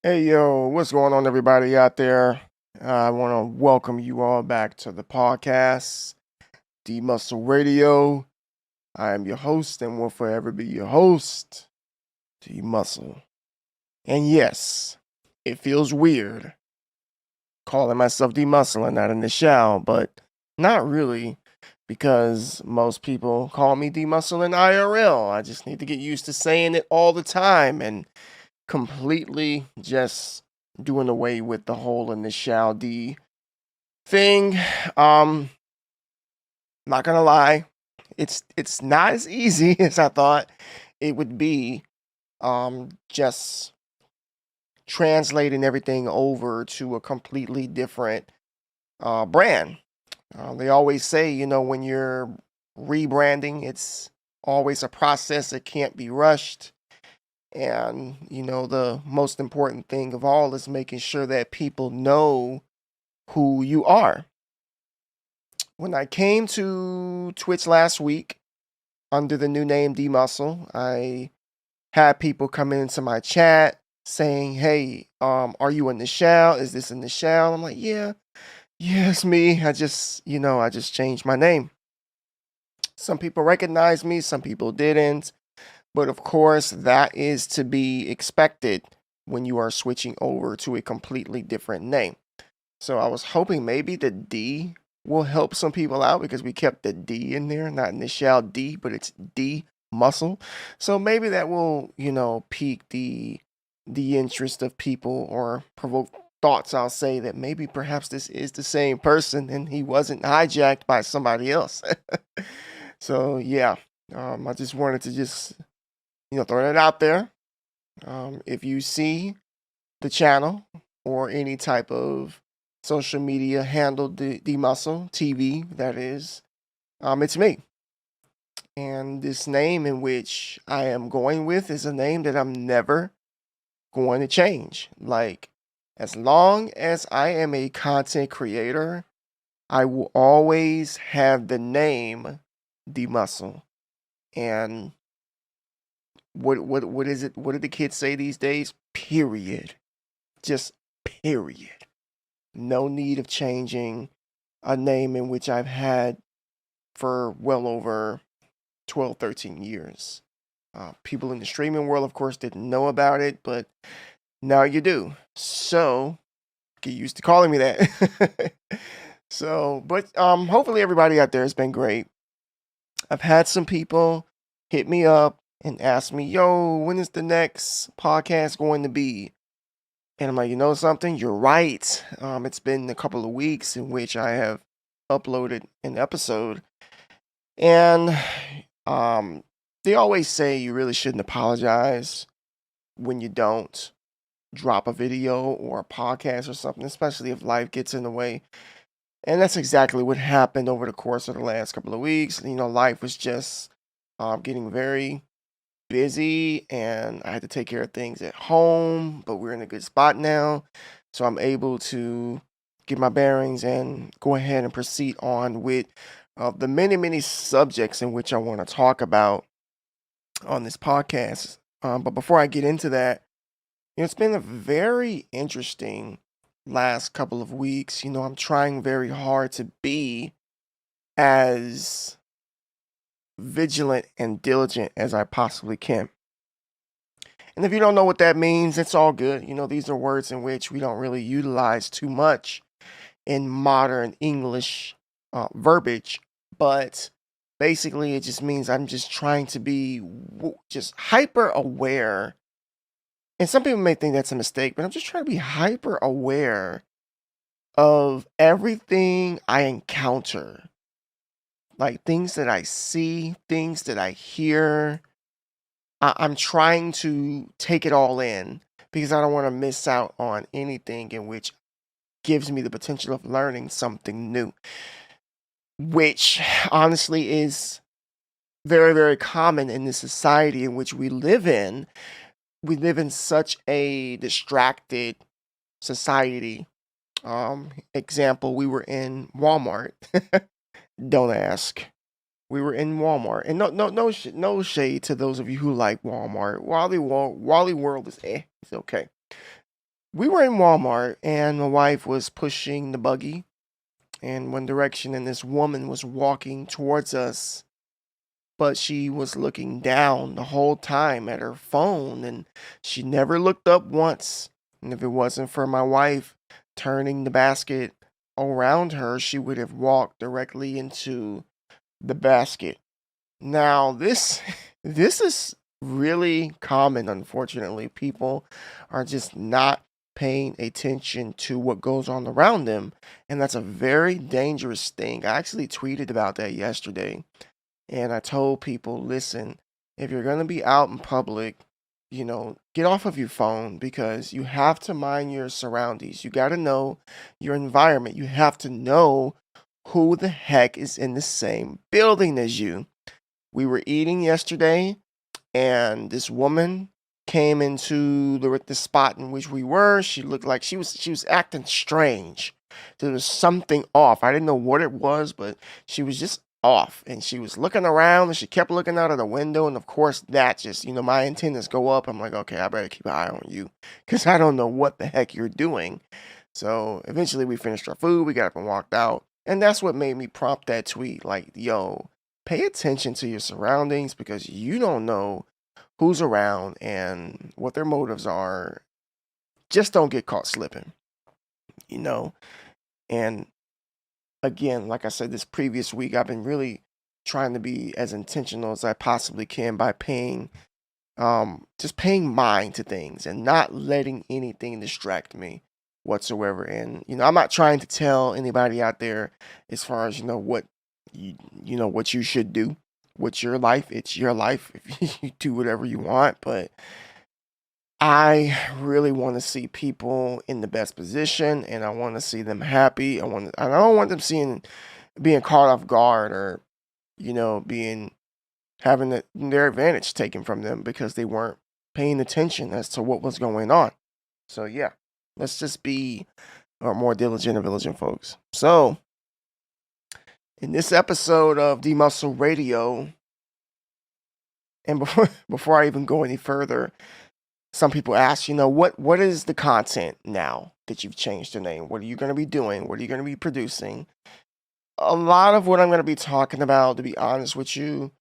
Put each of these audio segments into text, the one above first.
Hey yo, what's going on, everybody out there? I want to welcome you all back to the podcast, Dmuscle Radio. I am your host and will forever be your host, Dmuscle. And yes, it feels weird calling myself Dmuscle and not in the shell, but not really because most people call me Dmuscle in IRL. I just need to get used to saying it all the time and completely just doing away with the whole in the shall D thing. Um, not gonna lie, it's not as easy as I thought it would be. Just translating everything over to a completely different brand. They always say, when you're rebranding, it's always a process that can't be rushed. And, the most important thing of all is making sure that people know who you are. When I came to Twitch last week under the new name Dmuscle, I had people come into my chat saying, "Hey, are you in the shell? Is this in the shell?" I'm like, "Yeah, it's me. I just changed my name." Some people recognized me, some people didn't. But of course, that is to be expected when you are switching over to a completely different name. So I was hoping maybe the D will help some people out because we kept the D in there, not initial D, but it's D muscle. So maybe that will, pique the interest of people or provoke thoughts. I'll say that maybe perhaps this is the same person and he wasn't hijacked by somebody else. So yeah, I just wanted to just throw that out there. If you see the channel or any type of social media handle, the Muscle TV, that is, it's me. And this name in which I am going with is a name that I'm never going to change. Like, as long as I am a content creator, I will always have the name The Muscle. And what is it? What do the kids say these days? Period. Just period. No need of changing a name in which I've had for well over 12, 13 years. People in the streaming world, of course, didn't know about it, but now you do. So get used to calling me that. But hopefully everybody out there has been great. I've had some people hit me up and ask me, "Yo, when is the next podcast going to be?" And I'm like, you know something? You're right. It's been a couple of weeks in which I have uploaded an episode. And they always say you really shouldn't apologize when you don't drop a video or a podcast or something, especially if life gets in the way. And that's exactly what happened over the course of the last couple of weeks. Life was just getting very busy and I had to take care of things at home, but we're in a good spot now. So I'm able to get my bearings and go ahead and proceed on with the many, many subjects in which I want to talk about on this podcast. But before I get into that, it's been a very interesting last couple of weeks. I'm trying very hard to be as vigilant and diligent as I possibly can. And if you don't know what that means, it's all good. These are words in which we don't really utilize too much in modern English verbiage. But basically, it just means I'm just trying to be just hyper aware. And some people may think that's a mistake, but I'm just trying to be hyper aware of everything I encounter. Like things that I see, things that I hear. I'm trying to take it all in because I don't want to miss out on anything in which gives me the potential of learning something new, which honestly is very, very common in the society in which we live in. We live in such a distracted society. Example, we were in Walmart. Don't ask. We were in Walmart, and no shade to those of you who like Walmart. Wally World is it's okay. we were in Walmart and my wife was pushing the buggy in one direction, and this woman was walking towards us, but she was looking down the whole time at her phone and she never looked up once. And if it wasn't for my wife turning the basket around her, she would have walked directly into the basket. Now, this this is really common, unfortunately. People are just not paying attention to what goes on around them, and that's a very dangerous thing. I actually tweeted about that yesterday, and I told people, listen, if you're going to be out in public, get off of your phone because you have to mind your surroundings. You got to know your environment. You have to know who the heck is in the same building as you. We were eating yesterday, and this woman came into the spot in which we were. She looked like she was acting strange. There was something off. I didn't know what it was, but she was just off, and she was looking around, and she kept looking out of the window, and of course that just, my antennas go up. I'm like, okay, I better keep an eye on you because I don't know what the heck you're doing. So eventually we finished our food, we got up and walked out, and that's what made me prompt that tweet, like, yo, pay attention to your surroundings because you don't know who's around and what their motives are. Just don't get caught slipping, you know? And again, like I said, this previous week, I've been really trying to be as intentional as I possibly can by just paying mind to things and not letting anything distract me whatsoever. And, I'm not trying to tell anybody out there as far as, what you should do. What's your life? It's your life. If you do whatever you want, but I really want to see people in the best position, and I want to see them happy. I don't want them being caught off guard or, being having their advantage taken from them because they weren't paying attention as to what was going on. So yeah, let's just be more diligent and vigilant, folks. So in this episode of Dmuscle Radio, and before I even go any further, some people ask, what is the content now that you've changed the name? What are you going to be doing? What are you going to be producing? A lot of what I'm going to be talking about, to be honest with you,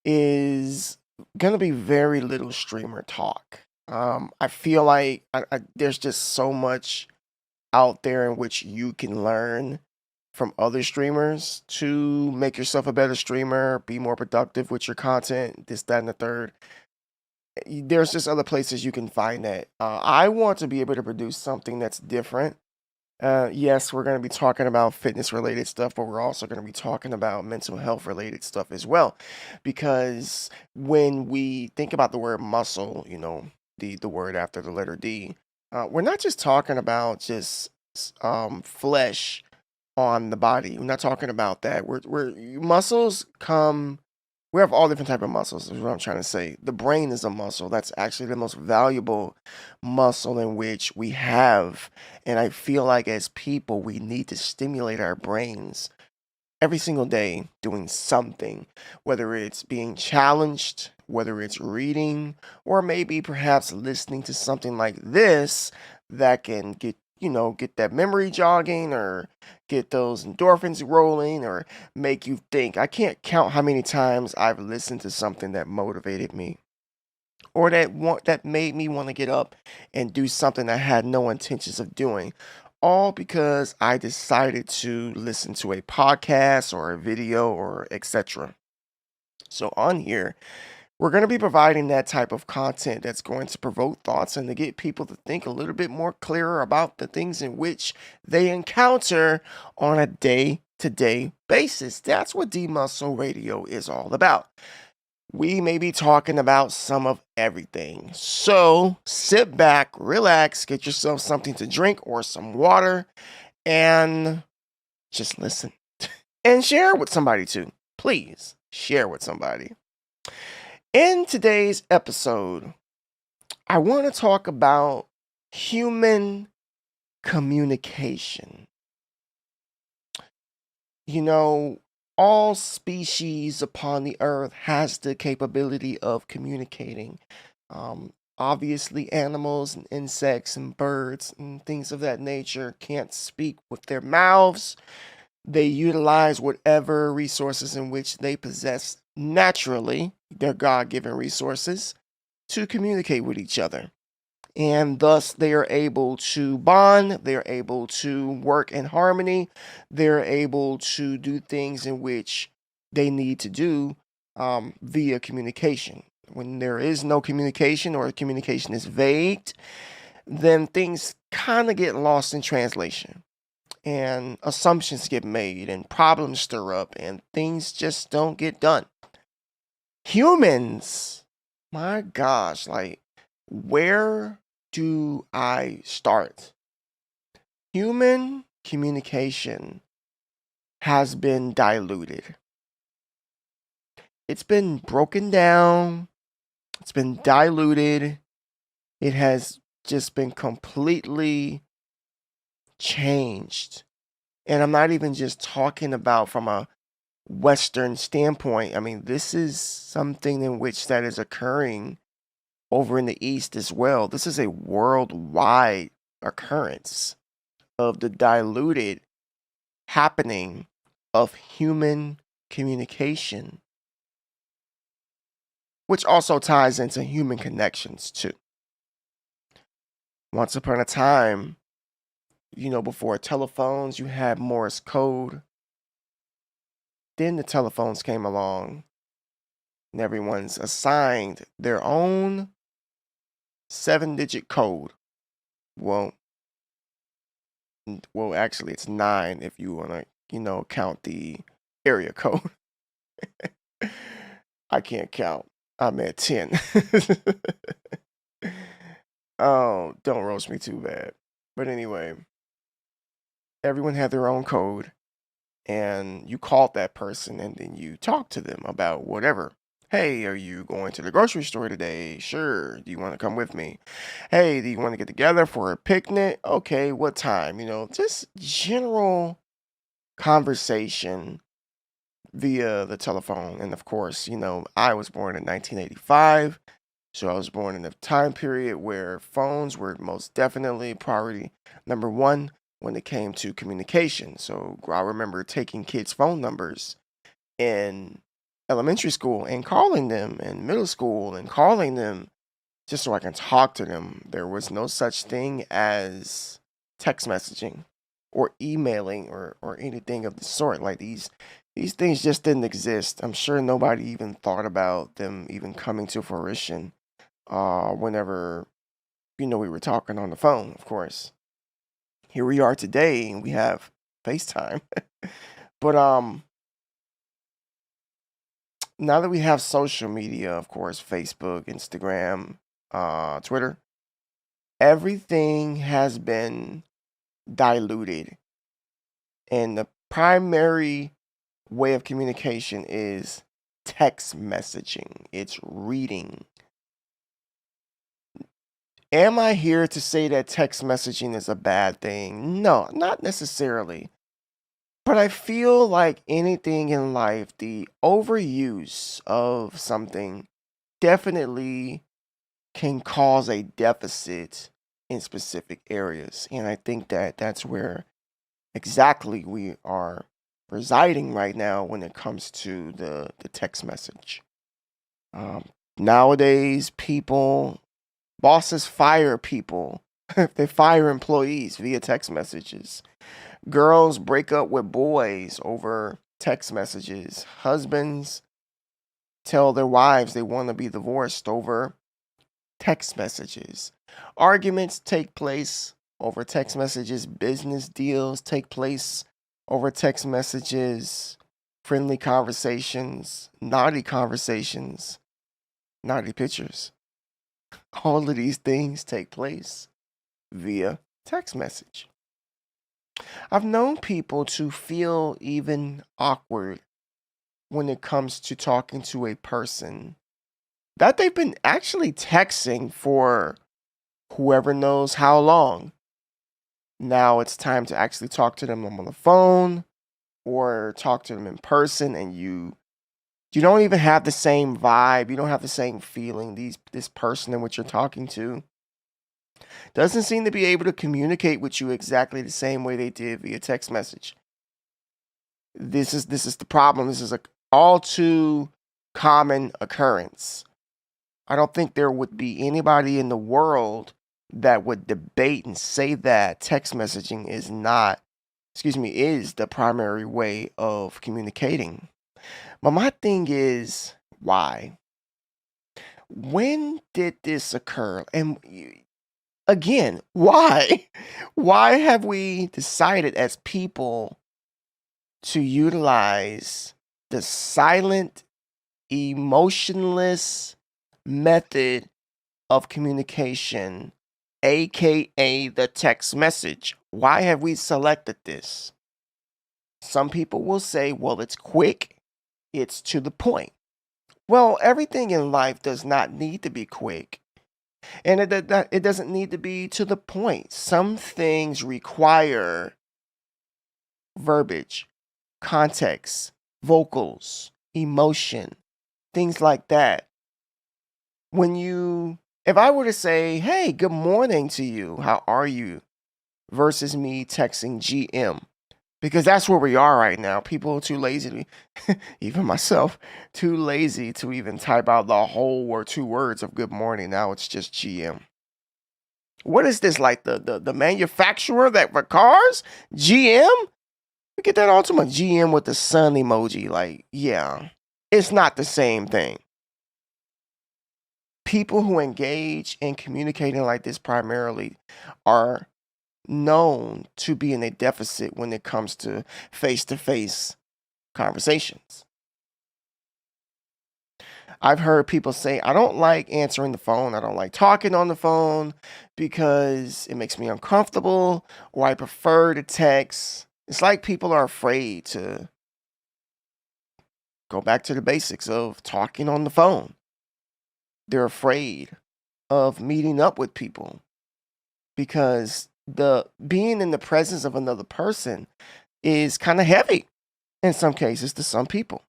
is going to be very little streamer talk. I feel like there's just so much out there in which you can learn from other streamers to make yourself a better streamer, be more productive with your content, this, that, and the third. There's just other places you can find that. I want to be able to produce something that's different. Yes, we're going to be talking about fitness related stuff, but we're also going to be talking about mental health related stuff as well. Because when we think about the word muscle, the word after the letter D, we're not just talking about just flesh on the body. We're not talking about that. We're muscles come. We have all different type of muscles. Is what I'm trying to say. The brain is a muscle. That's actually the most valuable muscle in which we have. And I feel like as people, we need to stimulate our brains every single day doing something, whether it's being challenged, whether it's reading, or maybe perhaps listening to something like this that can get that memory jogging or get those endorphins rolling or make you think. I can't count how many times I've listened to something that motivated me or that made me want to get up and do something I had no intentions of doing. All because I decided to listen to a podcast or a video or etc. So on here, we're going to be providing that type of content that's going to provoke thoughts and to get people to think a little bit more clearer about the things in which they encounter on a day-to-day basis. That's what D-Muscle Radio is all about. We may be talking about some of everything. So sit back, relax, get yourself something to drink or some water, and just listen. And share with somebody too. Please share with somebody. In today's episode, I want to talk about human communication. All species upon the earth has the capability of communicating. Obviously, animals and insects and birds and things of that nature can't speak with their mouths. They utilize whatever resources in which they possess naturally, their God given resources, to communicate with each other. And thus, they are able to bond, they're able to work in harmony, they're able to do things in which they need to do via communication. When there is no communication or communication is vague, then things kind of get lost in translation and assumptions get made and problems stir up and things just don't get done. Humans, my gosh, like, where do I start? Human communication has been diluted. It's been broken down, it's been diluted, it has just been completely changed. And I'm not even just talking about from a Western standpoint. I mean, this is something in which that is occurring over in the East as well. This is a worldwide occurrence of the diluted happening of human communication, which also ties into human connections too. Once upon a time, before telephones, you had Morse code. Then the telephones came along and everyone's assigned their own 7-digit code. Well, actually, it's 9 if you want to, count the area code. I can't count. I'm at 10. Oh, don't roast me too bad. But anyway, everyone had their own code, and you called that person, and then you talked to them about whatever. Hey, are you going to the grocery store today? Sure. Do you want to come with me? Hey, do you want to get together for a picnic? Okay, what time? Just general conversation via the telephone. And of course, I was born in 1985. So I was born in a time period where phones were most definitely priority number one when it came to communication. So I remember taking kids' phone numbers in elementary school and calling them in middle school and calling them just so I can talk to them. There was no such thing as text messaging or emailing or anything of the sort. Like these things just didn't exist. I'm sure nobody even thought about them even coming to fruition whenever we were talking on the phone, of course. Here we are today and we have FaceTime. But now that we have social media, of course, Facebook, Instagram, Twitter, everything has been diluted. And the primary way of communication is text messaging. It's reading. Am I here to say that text messaging is a bad thing? No, not necessarily. But I feel like anything in life, the overuse of something definitely can cause a deficit in specific areas. And I think that that's where exactly we are residing right now when it comes to the text message. Um, Nowadays, bosses fire people. They fire employees via text messages. Girls break up with boys over text messages. Husbands tell their wives they want to be divorced over text messages. Arguments take place over text messages. Business deals take place over text messages. Friendly conversations, naughty conversations, naughty pictures. All of these things take place via text message. I've known people to feel even awkward when it comes to talking to a person that they've been actually texting for whoever knows how long. Now it's time to actually talk to them on the phone or talk to them in person, and you You don't even have the same vibe. You don't have the same feeling. This person in which you're talking to doesn't seem to be able to communicate with you exactly the same way they did via text message. This is the problem. This is a all too common occurrence. I don't think there would be anybody in the world that would debate and say that text messaging is not, is the primary way of communicating. But my thing is, why? When did this occur? And again, why? Why have we decided as people to utilize the silent, emotionless method of communication, aka the text message? Why have we selected this? Some people will say, well, it's quick, it's to the point. Well, everything in life does not need to be quick, and it doesn't need to be to the point. Some things require verbiage, context, vocals, emotion, things like that. If I were to say, hey, good morning to you, how are you? Versus me texting GM, because that's where we are right now. People are too lazy to, even myself, too lazy to even type out the whole or two words of good morning. Now it's just GM. What is this, like the manufacturer that for cars? GM? We get that all too much. GM with the sun emoji. Like, yeah, it's not the same thing. People who engage in communicating like this primarily are known to be in a deficit when it comes to face conversations. I've heard people say, I don't like answering the phone. I don't like talking on the phone because it makes me uncomfortable, or I prefer to text. It's like people are afraid to go back to the basics of talking on the phone. They're afraid of meeting up with people because the being in the presence of another person is kind of heavy in some cases to some people.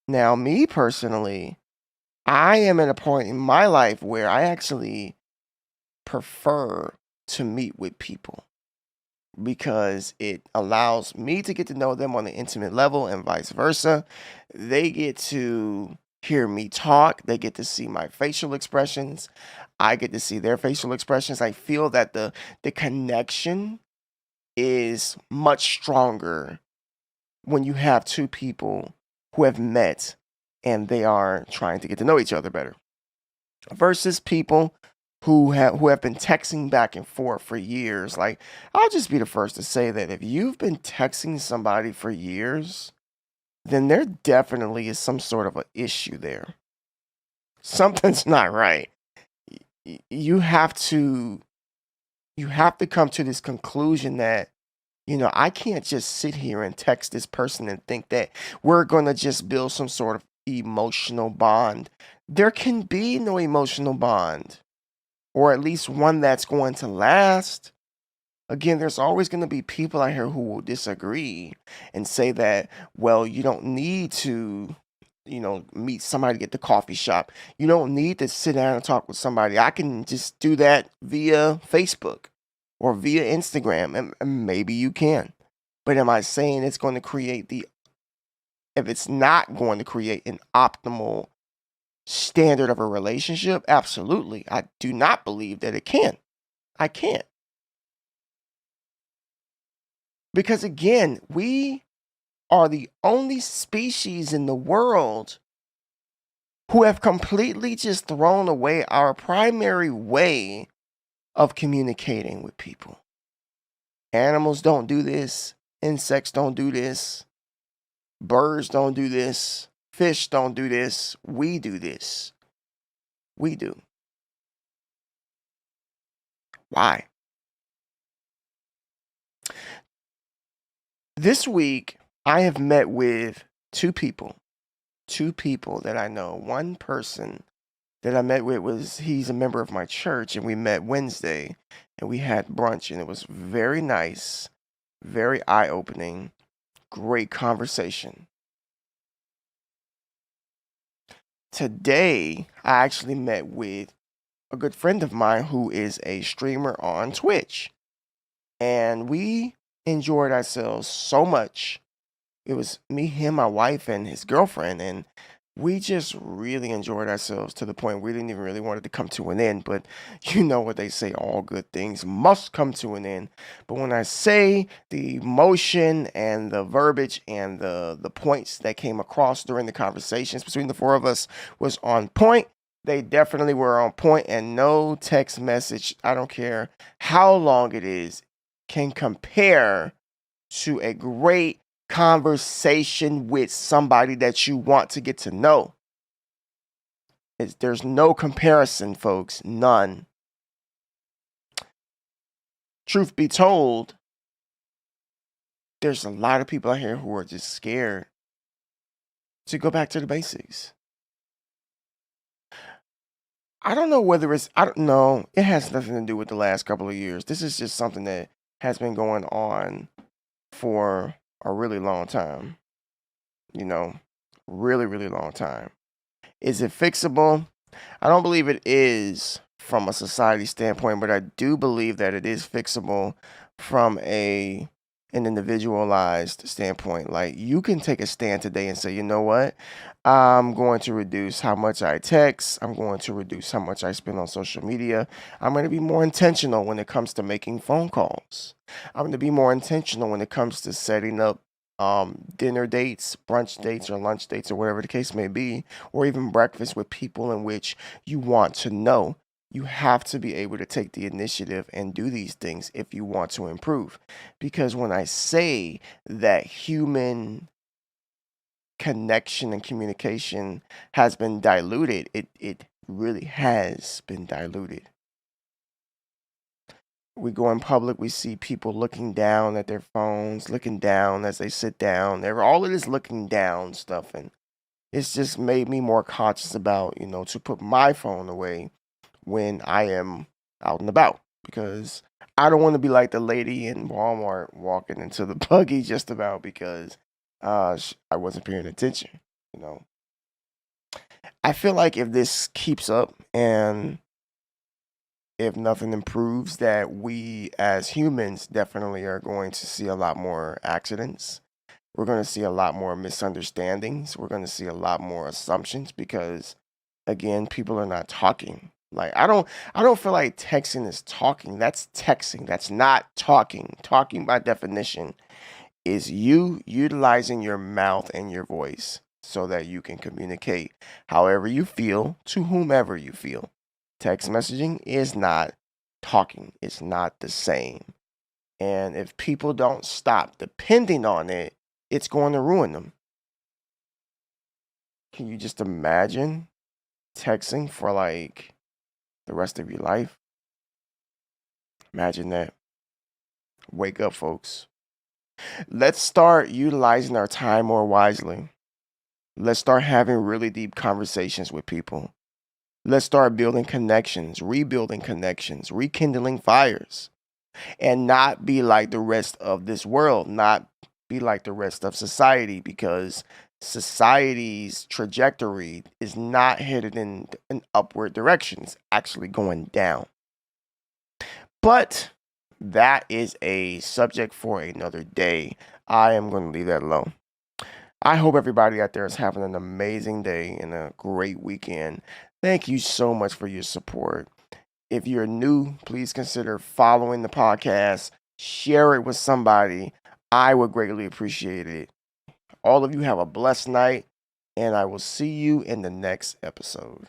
Now, me personally, I am at a point in my life where I actually prefer to meet with people because it allows me to get to know them on an intimate level and vice versa. They get to hear me talk, they get to see my facial expressions, I get to see their facial expressions. I feel that the connection is much stronger when you have two people who have met and they are trying to get to know each other better versus people who have been texting back and forth for years. Like, I'll just be the first to say that if you've been texting somebody for years, then there definitely is some sort of an issue there. Something's not right. You have to come to this conclusion that, I can't just sit here and text this person and think that we're going to just build some sort of emotional bond. There can be no emotional bond, or at least one that's going to last. Again, there's always going to be people out here who will disagree and say that, well, you don't need to, meet somebody at the coffee shop. You don't need to sit down and talk with somebody. I can just do that via Facebook or via Instagram, and maybe you can. But am I saying it's going to create if it's not going to create an optimal standard of a relationship? Absolutely. I do not believe that it can. I can't. Because again, we are the only species in the world who have completely just thrown away our primary way of communicating with people. Animals don't do this. Insects don't do this. Birds don't do this. Fish don't do this. We do this. We do. Why? This week, I have met with two people that I know. One person that I met with he's a member of my church, and we met Wednesday and we had brunch, and it was very nice, very eye-opening, great conversation. today I actually met with a good friend of mine who is a streamer on Twitch. And we enjoyed ourselves so much. It was me, him, my wife, and his girlfriend. And we just really enjoyed ourselves to the point we didn't even really want it to come to an end. But you know what they say, all good things must come to an end. But when I say the emotion and the verbiage and the points that came across during the conversations between the four of us was on point, they definitely were on point, and no text message, I don't care how long it is, can compare to a great conversation with somebody that you want to get to know. There's no comparison, folks. None. Truth be told, there's a lot of people out here who are just scared to go back to the basics. I don't know whether I don't know. It has nothing to do with the last couple of years. This is just something that has been going on for a really long time. You know, really, really long time. Is it fixable? I don't believe it is from a society standpoint, but I do believe that it is fixable from an individualized standpoint. Like, you can take a stand today and say, you know what? I'm going to reduce how much I text. I'm going to reduce how much I spend on social media. I'm going to be more intentional when it comes to making phone calls. I'm going to be more intentional when it comes to setting up dinner dates, brunch dates, or lunch dates, or whatever the case may be, or even breakfast with people in which you want to know. You have to be able to take the initiative and do these things if you want to improve. Because when I say that human connection and communication has been diluted, it really has been diluted. We go in public, we see people looking down at their phones, looking down as they sit down. They're all of this looking down stuff, and it's just made me more conscious about, to put my phone away when I am out and about, because I don't want to be like the lady in Walmart walking into the buggy just about because I wasn't paying attention. You know, I feel like if this keeps up and if nothing improves, that we as humans definitely are going to see a lot more accidents. We're going to see a lot more misunderstandings. We're going to see a lot more assumptions because, again, people are not talking. Like, I don't feel like texting is talking. That's texting. That's not talking. Talking by definition is you utilizing your mouth and your voice so that you can communicate however you feel to whomever you feel. Text messaging is not talking. It's not the same. And if people don't stop depending on it, it's going to ruin them. Can you just imagine texting for like the rest of your life? Imagine that. Wake up, folks. Let's start utilizing our time more wisely. Let's start having really deep conversations with people. Let's start building connections, rebuilding connections, rekindling fires, and not be like the rest of this world, not be like the rest of society, because society's trajectory is not headed in an upward direction. It's actually going down. But that is a subject for another day. I am going to leave that alone. I hope everybody out there is having an amazing day and a great weekend. Thank you so much for your support. If you're new, please consider following the podcast. Share it with somebody. I would greatly appreciate it. All of you have a blessed night, and I will see you in the next episode.